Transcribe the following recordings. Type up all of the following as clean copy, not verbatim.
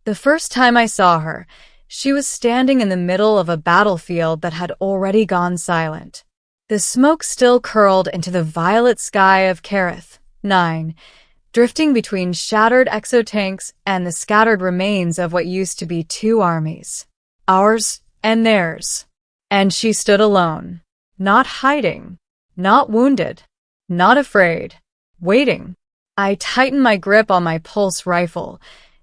The first time I saw her, she was standing in the middle of a battlefield that had already gone silent. The smoke still curled into the violet sky of Kareth 9, drifting between shattered exotanks and the scattered remains of what used to be two armies. Ours and theirs. And she stood alone, not hiding, not wounded, not afraid, waiting. I tightened my grip on my pulse rifle,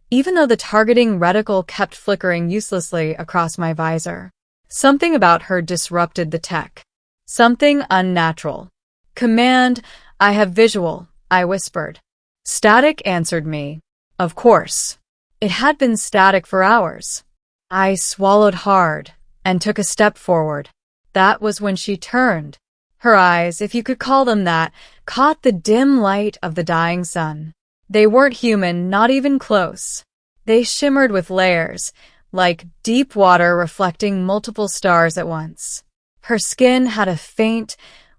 even though the targeting reticle kept flickering uselessly across my visor. Something about her disrupted the tech. Something unnatural. "Command, I have visual," I whispered. Static answered me. Of course. It had been static for hours. I swallowed hard and took a step forward. That was when she turned. Her eyes, if you could call them that, caught the dim light of the dying sun. They weren't human, not even close. They shimmered with layers, like deep water reflecting multiple stars at once. Her skin had a faint,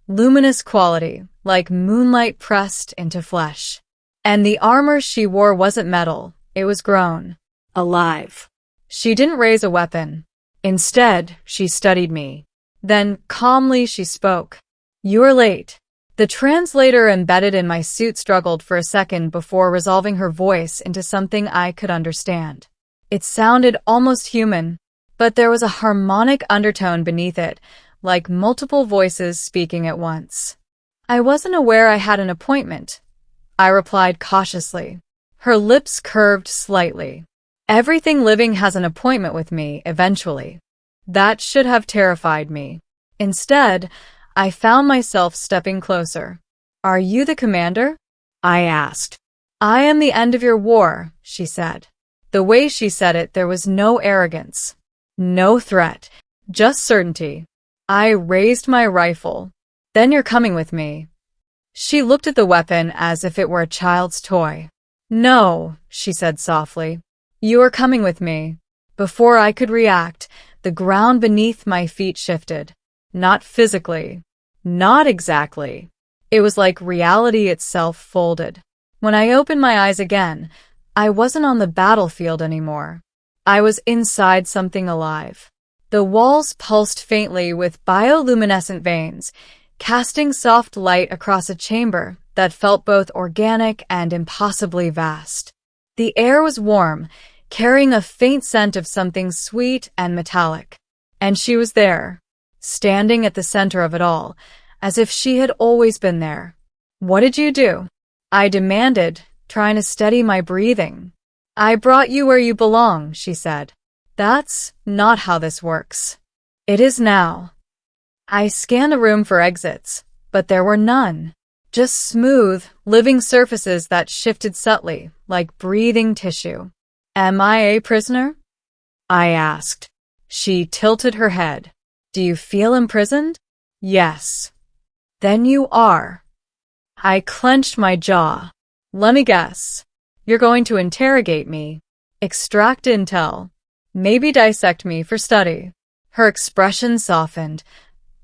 luminous quality, like moonlight pressed into flesh. And the armor she wore wasn't metal, it was grown. Alive. She didn't raise a weapon. Instead, she studied me. Then, calmly, she spoke. "You are late." The translator embedded in my suit struggled for a second before resolving her voice into something I could understand. It sounded almost human, but there was a harmonic undertone beneath it, like multiple voices speaking at once. "I wasn't aware I had an appointment," I replied cautiously. Her lips curved slightly. "Everything living has an appointment with me, eventually." That should have terrified me. Instead, I found myself stepping closer. "Are you the commander?" I asked. "I am the end of your war," she said. The way she said it, there was no arrogance, no threat, just certainty. I raised my rifle. "Then you're coming with me." She looked at the weapon as if it were a child's toy. "No," she said softly. "You are coming with me." Before I could react, the ground beneath my feet shifted. Not physically. Not exactly. It was like reality itself folded. When I opened my eyes again, I wasn't on the battlefield anymore. I was inside something alive. The walls pulsed faintly with bioluminescent veins, casting soft light across a chamber that felt both organic and impossibly vast. The air was warm, carrying a faint scent of something sweet and metallic. And she was there, standing at the center of it all, as if she had always been there. "What did you do?" I demanded, trying to steady my breathing. "I brought you where you belong," she said. "That's not how this works." "It is now." I scanned the room for exits, but there were none. Just smooth, living surfaces that shifted subtly, like breathing tissue. "Am I a prisoner?" I asked. She tilted her head. "Do you feel imprisoned?" "Yes." "Then you are." I clenched my jaw. "Let me guess. You're going to interrogate me, extract intel, maybe dissect me for study." Her expression softened,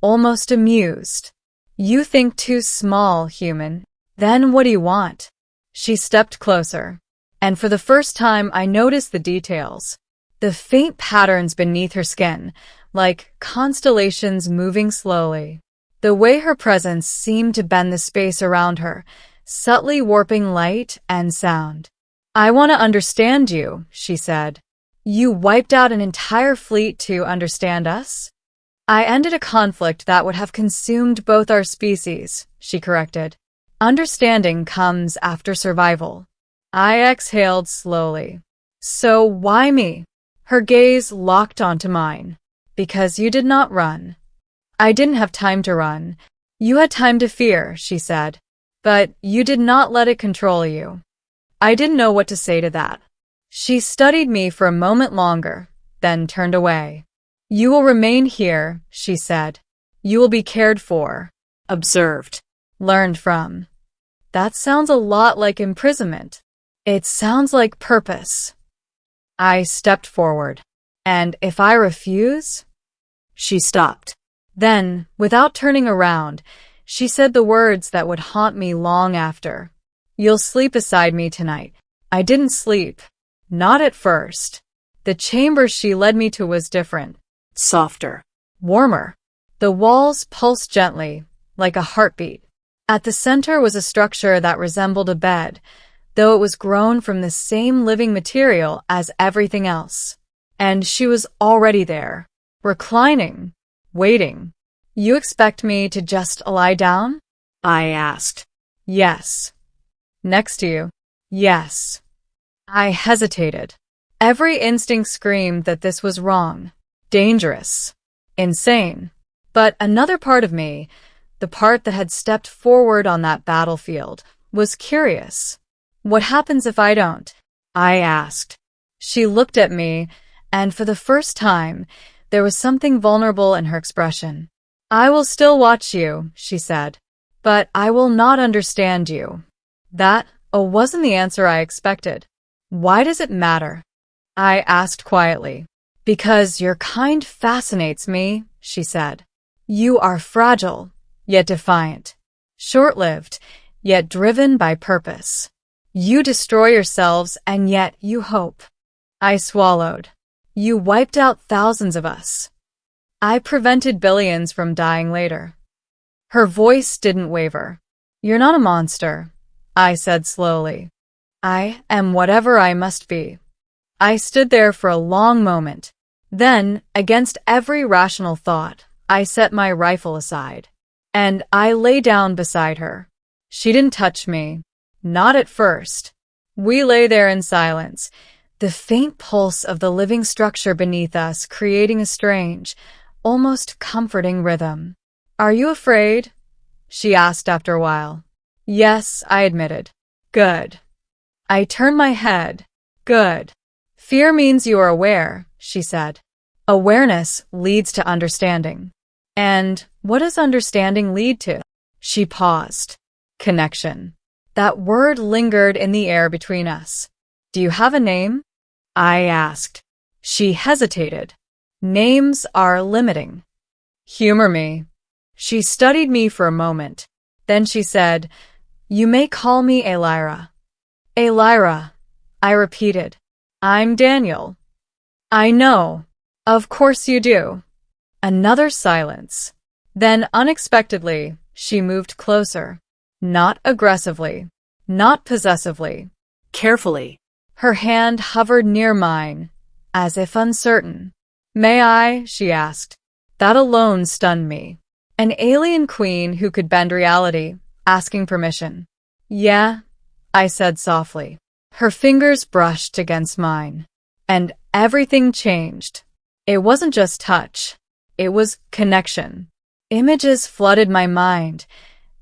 almost amused. "You think too small, human. Then what do you want?" She stepped closer, and for the first time I noticed the details. The faint patterns beneath her skin, like constellations moving slowly. The way her presence seemed to bend the space around her, subtly warping light and sound. "I want to understand you," she said. "You wiped out an entire fleet to understand us?" "I ended a conflict that would have consumed both our species," she corrected. "Understanding comes after survival." I exhaled slowly. "So why me?" Her gaze locked onto mine. "Because you did not run." "I didn't have time to run. You had time to fear," she said. "But you did not let it control you." I didn't know what to say to that. She studied me for a moment longer, then turned away. "You will remain here," she said. "You will be cared for, observed, learned from." That sounds a lot like imprisonment. It sounds like purpose. I stepped forward. "And if I refuse?" She stopped. Then, without turning around, she said the words that would haunt me long after. "You'll sleep beside me tonight." I didn't sleep. Not at first. The chamber she led me to was different. Softer. Warmer. The walls pulsed gently, like a heartbeat. At the center was a structure that resembled a bed, though it was grown from the same living material as everything else. And she was already there, reclining, waiting. You expect me to just lie down? I asked. Yes. Next to you? Yes. I hesitated. Every instinct screamed that this was wrong, dangerous, insane. But another part of me, the part that had stepped forward on that battlefield, was curious. What happens if I don't? I asked. She looked at me, and for the first time, there was something vulnerable in her expression. I will still watch you, she said, but I will not understand you. That wasn't the answer I expected. Why does it matter? I asked quietly. Because your kind fascinates me, she said. You are fragile, yet defiant. Short-lived, yet driven by purpose. You destroy yourselves, and yet you hope. I swallowed. You wiped out thousands of us. I prevented billions from dying later. Her voice didn't waver. You're not a monster, I said slowly. I am whatever I must be. I stood there for a long moment. Then, against every rational thought, I set my rifle aside. And I lay down beside her. She didn't touch me. Not at first. We lay there in silence, the faint pulse of the living structure beneath us creating a strange, almost comforting rhythm. Are you afraid? She asked after a while. Yes, I admitted. Good. I turned my head. Good. Fear means you are aware, she said. Awareness leads to understanding. And what does understanding lead to? She paused. Connection. That word lingered in the air between us. Do you have a name? I asked. She hesitated. Names are limiting. Humor me. She studied me for a moment. Then she said, You may call me Elira. Elira, I repeated. I'm Daniel. I know. Of course you do. Another silence. Then, unexpectedly, she moved closer. Not aggressively. Not possessively. Carefully. Her hand hovered near mine, as if uncertain. May I? She asked. That alone stunned me. An alien queen who could bend reality, asking permission. Yeah, I said softly. Her fingers brushed against mine. And everything changed. It wasn't just touch. It was connection. Images flooded my mind,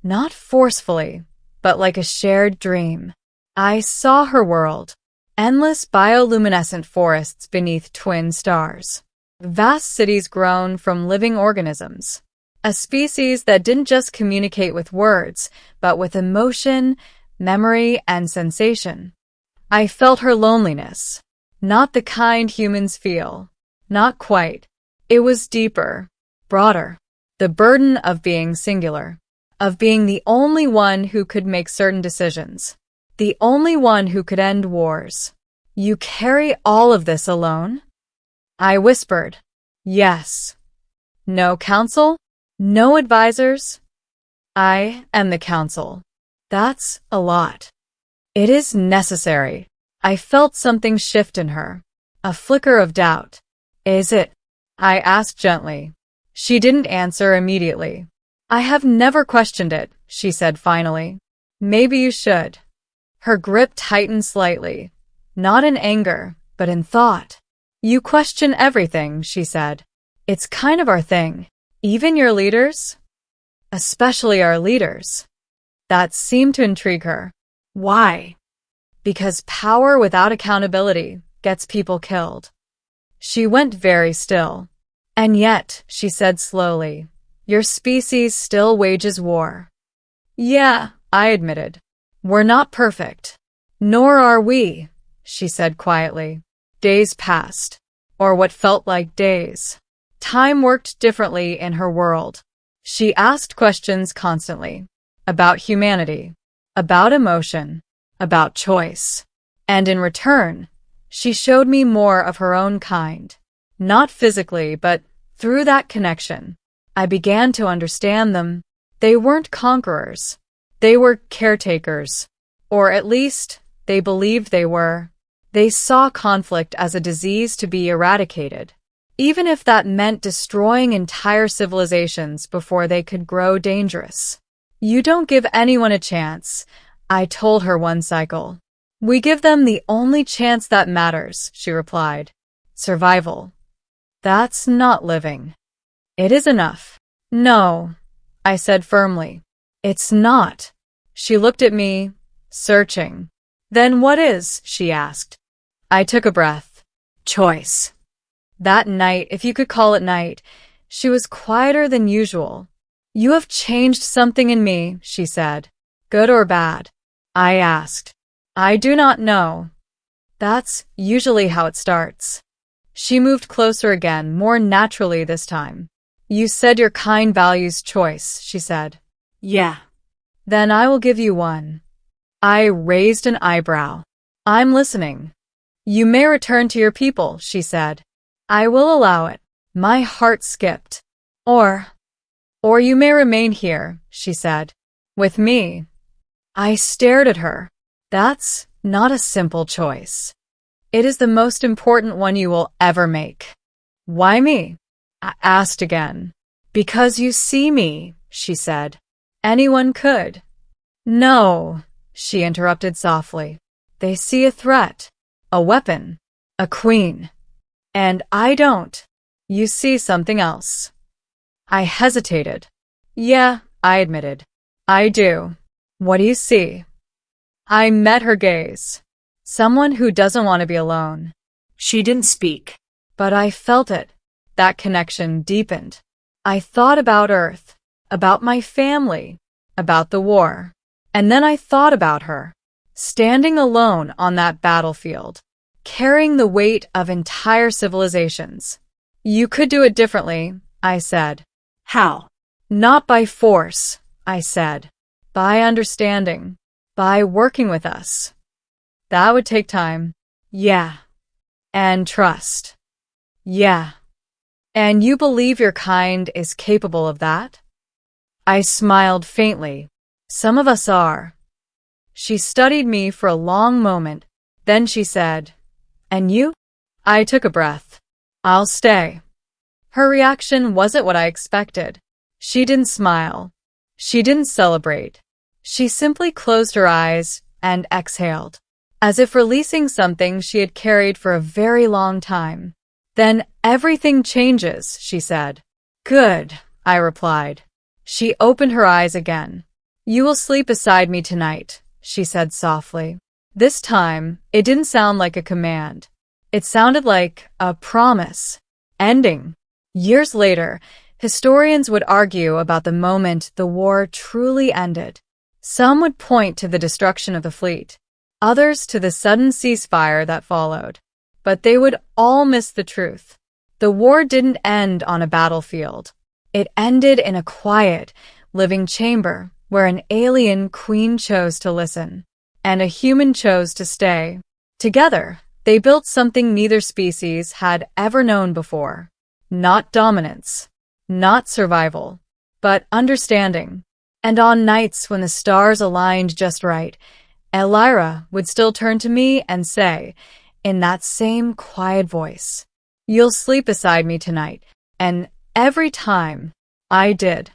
not forcefully, but like a shared dream. I saw her world. Endless bioluminescent forests beneath twin stars. Vast cities grown from living organisms. A species that didn't just communicate with words, but with emotion, memory, and sensation. I felt her loneliness. Not the kind humans feel. Not quite. It was deeper, broader. The burden of being singular. Of being the only one who could make certain decisions. The only one who could end wars. You carry all of this alone? I whispered. Yes. No counsel? No advisors? I am the counsel. That's a lot. It is necessary. I felt something shift in her. A flicker of doubt. Is it? I asked gently. She didn't answer immediately. I have never questioned it, she said finally. Maybe you should. Her grip tightened slightly. Not in anger, but in thought. You question everything, she said. It's kind of our thing. Even your leaders? Especially our leaders. That seemed to intrigue her. Why? Because power without accountability gets people killed. She went very still. And yet, she said slowly, your species still wages war. Yeah, I admitted. We're not perfect. Nor are we, she said quietly. Days passed. Or what felt like days. Time worked differently in her world. She asked questions constantly. About humanity. About emotion. About choice. And in return, She showed me more of her own kind. Not physically, but through that connection. I began to understand them. They weren't conquerors. They were caretakers. Or at least, they believed they were. They saw conflict as a disease to be eradicated, even if that meant destroying entire civilizations before they could grow dangerous. You don't give anyone a chance, I told her one cycle. We give them the only chance that matters, she replied. Survival. That's not living. It is enough. No, I said firmly. It's not. She looked at me, searching. Then what is? She asked. I took a breath. Choice. That night, if you could call it night, she was quieter than usual. You have changed something in me, she said. Good or bad? I asked. I do not know. That's usually how it starts. She moved closer again, more naturally this time. You said your kind values choice, she said. Yeah. Then I will give you one. I raised an eyebrow. I'm listening. You may return to your people, she said. I will allow it. My heart skipped. Or you may remain here, she said. With me. I stared at her. That's not a simple choice. It is the most important one you will ever make. Why me? I asked again. Because you see me, she said. Anyone could. No, she interrupted softly. They see a threat, a weapon, a queen. And I don't. You see something else. I hesitated. Yeah, I admitted. I do. What do you see? I met her gaze. Someone who doesn't want to be alone. She didn't speak. But I felt it. That connection deepened. I thought about Earth, about my family, about the war. And then I thought about her, standing alone on that battlefield, carrying the weight of entire civilizations. You could do it differently, I said. How? Not by force, I said. By understanding. By working with us. That would take time. Yeah. And trust. Yeah. And you believe your kind is capable of that? I smiled faintly. Some of us are. She studied me for a long moment. Then she said, And you? I took a breath. I'll stay. Her reaction wasn't what I expected. She didn't smile. She didn't celebrate. She simply closed her eyes and exhaled, as if releasing something she had carried for a very long time. Then everything changes, she said. Good, I replied. She opened her eyes again. You will sleep beside me tonight, she said softly. This time, it didn't sound like a command. It sounded like a promise. Ending. Years later, historians would argue about the moment the war truly ended. Some would point to the destruction of the fleet, others to the sudden ceasefire that followed. But they would all miss the truth. The war didn't end on a battlefield. It ended in a quiet, living chamber where an alien queen chose to listen, and a human chose to stay. Together, they built something neither species had ever known before. Not dominance, not survival, but understanding. And on nights when the stars aligned just right, Elira would still turn to me and say, in that same quiet voice, You'll sleep beside me tonight. And every time I did.